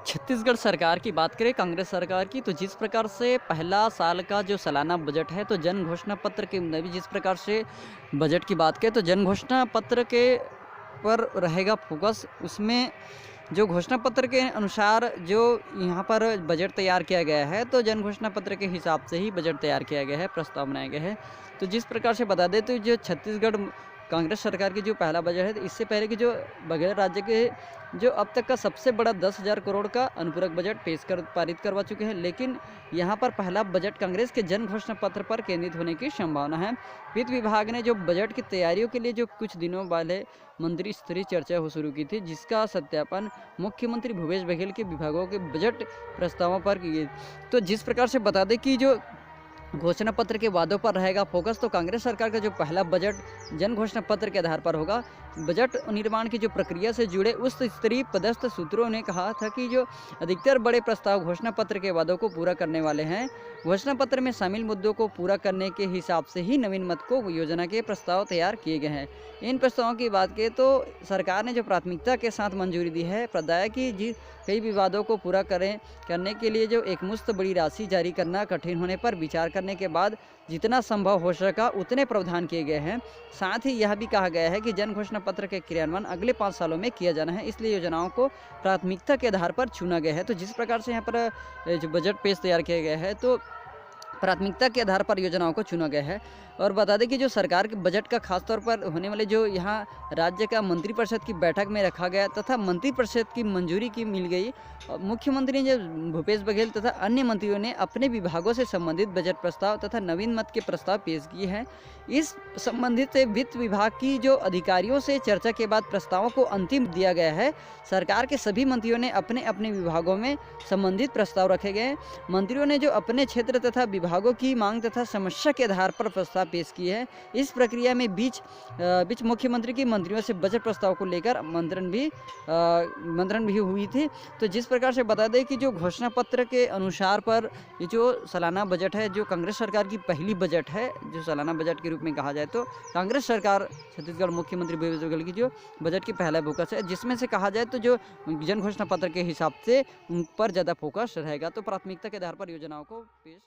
छत्तीसगढ़ सरकार की बात करें कांग्रेस सरकार की, तो जिस प्रकार से पहला साल का जो सालाना बजट है, तो जन घोषणा पत्र के में भी जिस प्रकार से बजट की बात करें, तो जन घोषणा पत्र के पर रहेगा फोकस। उसमें जो घोषणा पत्र के अनुसार जो यहाँ पर बजट तैयार किया गया है, तो जन घोषणा पत्र के हिसाब से ही बजट तैयार किया गया है, प्रस्ताव बनाया गया है। तो जिस प्रकार से बता दें, तो जो छत्तीसगढ़ कांग्रेस सरकार की जो पहला बजट है, तो इससे पहले की जो बगैर राज्य के जो अब तक का सबसे बड़ा 10,000 करोड़ का अनुपूरक बजट पारित करवा चुके हैं। लेकिन यहाँ पर पहला बजट कांग्रेस के जन घोषणा पत्र पर केंद्रित होने की संभावना है। वित्त विभाग ने जो बजट की तैयारियों के लिए जो कुछ दिनों पहले मंत्री स्तरीय चर्चा हो शुरू की थी, जिसका सत्यापन मुख्यमंत्री भूपेश बघेल के विभागों के बजट प्रस्तावों पर किए। तो जिस प्रकार से बता दें कि जो घोषणा पत्र के वादों पर रहेगा फोकस, तो कांग्रेस सरकार का जो पहला बजट जन घोषणा पत्र के आधार पर होगा। बजट निर्माण की जो प्रक्रिया से जुड़े उच्च स्तरीय पदस्थ सूत्रों ने कहा था कि जो अधिकतर बड़े प्रस्ताव घोषणा पत्र के वादों को पूरा करने वाले हैं। घोषणा पत्र में शामिल मुद्दों को पूरा करने के हिसाब से ही नवीन मत को योजना के प्रस्ताव तैयार किए गए हैं। इन प्रस्तावों की बात करें तो सरकार ने जो प्राथमिकता के साथ मंजूरी दी है, प्रदाय की जी कई विवादों को पूरा करने के लिए जो एकमुश्त बड़ी राशि जारी करना कठिन होने पर विचार करने के बाद जितना संभव हो सका उतने प्रावधान किए गए हैं। साथ ही यह भी कहा गया है कि जन घोषणा पत्र के क्रियान्वयन अगले 5 सालों में किया जाना है, इसलिए योजनाओं को प्राथमिकता के आधार पर चुना गया है। तो जिस प्रकार से यहाँ पर जो बजट पेश तैयार किया गया है, तो प्राथमिकता के आधार पर योजनाओं को चुना गया है। और बता दें कि जो सरकार के बजट का खास तौर पर होने वाले जो यहाँ राज्य का मंत्रिपरिषद की बैठक में रखा गया तथा मंत्रिपरिषद की मंजूरी की मिल गई। मुख्यमंत्री ने भूपेश बघेल तथा अन्य मंत्रियों ने अपने विभागों से संबंधित बजट प्रस्ताव तथा नवीन मत के प्रस्ताव पेश किए हैं। इस संबंधित वित्त विभाग की जो अधिकारियों से चर्चा के बाद प्रस्तावों को अंतिम दिया गया है। सरकार के सभी मंत्रियों ने अपने अपने विभागों में संबंधित प्रस्ताव रखे गए। मंत्रियों ने जो अपने क्षेत्र तथा विभागों की मांग तथा समस्या के आधार पर प्रस्ताव पेश किए हैं। इस प्रक्रिया में बीच मुख्यमंत्री की मंत्रियों से बजट प्रस्ताव को लेकर मंत्रण भी हुई थी। तो जिस प्रकार से बता दें कि जो घोषणा पत्र के अनुसार पर ये जो सालाना बजट है, जो कांग्रेस सरकार की पहली बजट है, जो सालाना बजट के रूप में कहा जाए, तो कांग्रेस सरकार छत्तीसगढ़ मुख्यमंत्री भूपेश बघेल की जो बजट की पहला फोकस है, जिसमें से कहा जाए तो जो जन घोषणा पत्र के हिसाब से उन पर ज़्यादा फोकस रहेगा। तो प्राथमिकता के आधार पर योजनाओं को पेश